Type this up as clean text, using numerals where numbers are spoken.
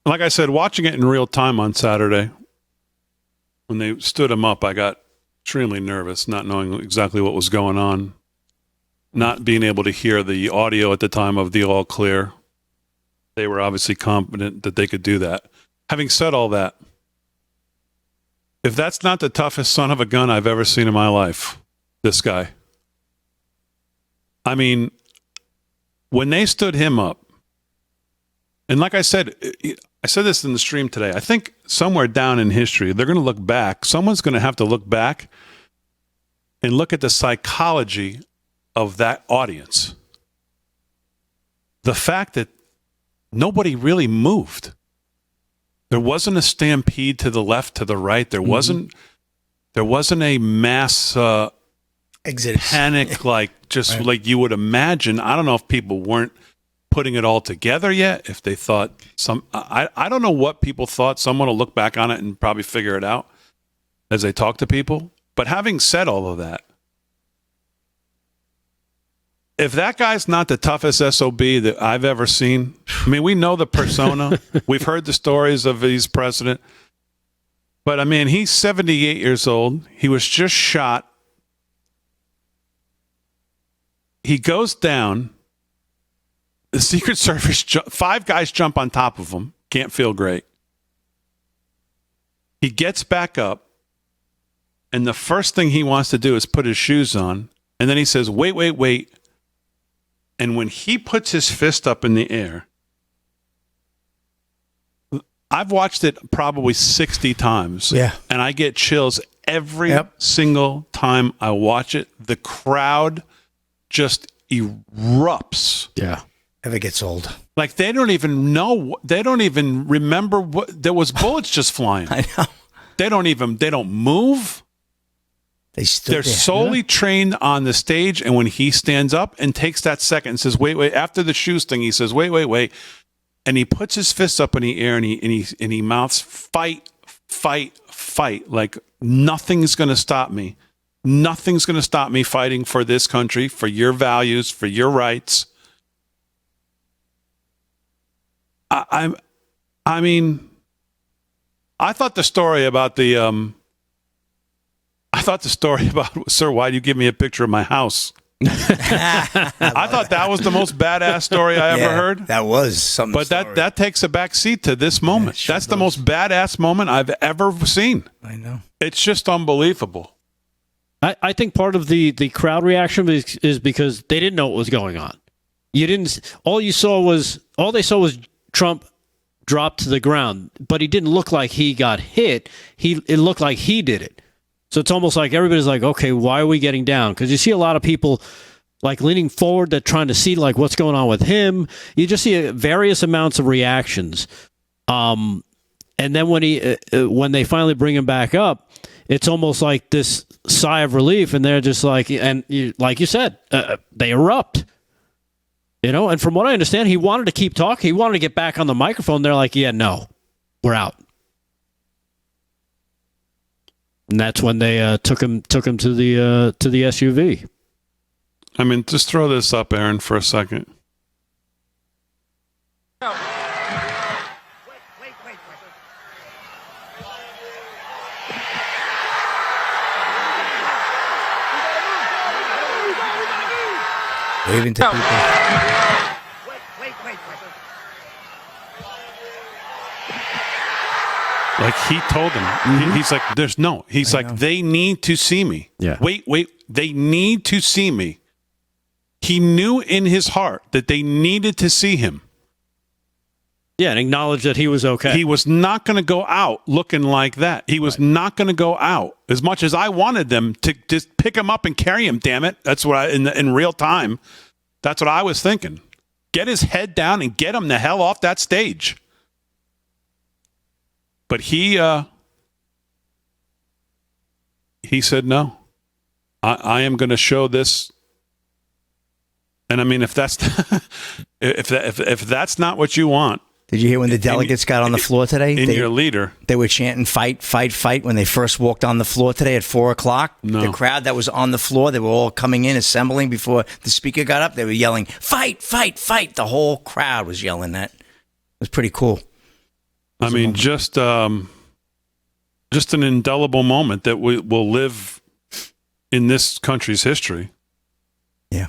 like I said, watching it in real time on Saturday, when they stood him up, I got extremely nervous, not knowing exactly what was going on, not being able to hear the audio at the time of the all clear. They were obviously confident that they could do that. Having said all that, if that's not the toughest son of a gun I've ever seen in my life, this guy. I mean, when they stood him up, and like I said this in the stream today, I think somewhere down in history, they're going to look back. Someone's going to have to look back and look at the psychology of that audience. The fact that nobody really moved. There wasn't a stampede to the left, to the right. There wasn't a mass exodus, panic like like you would imagine. I don't know if people weren't putting it all together yet. If they thought I don't know what people thought. Someone will look back on it and probably figure it out as they talk to people. But having said all of that, if that guy's not the toughest SOB that I've ever seen, I mean, we know the persona. We've heard the stories of his president. But, I mean, he's 78 years old. He was just shot. He goes down. The Secret Service, 5 guys jump on top of him. Can't feel great. He gets back up. And the first thing he wants to do is put his shoes on. And then he says, wait. And when he puts his fist up in the air, I've watched it probably 60 times. Yeah. And I get chills every single time I watch it. The crowd just erupts. Yeah. Never gets old. Like they don't even know. They don't even remember what there was bullets just flying. I know. They don't move. They're solely trained on the stage, and when he stands up and takes that second and says, wait, after the shoes thing, he says, wait, and he puts his fists up in the air and he mouths, fight, like nothing's going to stop me. Nothing's going to stop me fighting for this country, for your values, for your rights. I mean, I thought the story about sir, why do you give me a picture of my house? I thought that was the most badass story I ever heard. That was something. But that takes a back seat to this moment. Sure That's the most badass moment I've ever seen. I know. It's just unbelievable. I think part of the crowd reaction is because they didn't know what was going on. All they saw was Trump drop to the ground, but he didn't look like he got hit. It looked like he did it. So it's almost like everybody's like, okay, why are we getting down? Because you see a lot of people like leaning forward, that trying to see like what's going on with him. You just see various amounts of reactions. And then when they finally bring him back up, it's almost like this sigh of relief, and they're just like, like you said, they erupt. And from what I understand, he wanted to keep talking. He wanted to get back on the microphone. They're like, yeah, no, we're out. And that's when they took him to the SUV. I mean, just throw this up, Aaron, for a second. Wait. Waving to people. Wait. Like he told them, he's like, he's like, they need to see me. Yeah. Wait, they need to see me. He knew in his heart that they needed to see him. Yeah, and acknowledge that he was okay. He was not going to go out looking like that. He was not going to go out. As much as I wanted them to just pick him up and carry him, damn it. That's what in real time, that's what I was thinking. Get his head down and get him the hell off that stage. But he said, no, I am going to show this. And I mean, if that's if that's not what you want. Did you hear when the delegates got on the floor today? Your leader. They were chanting fight, fight, fight when they first walked on the floor today at 4:00. No. The crowd that was on the floor, they were all coming in, assembling before the speaker got up. They were yelling, fight, fight, fight. The whole crowd was yelling that. It was pretty cool. I mean, just an indelible moment that will live in this country's history.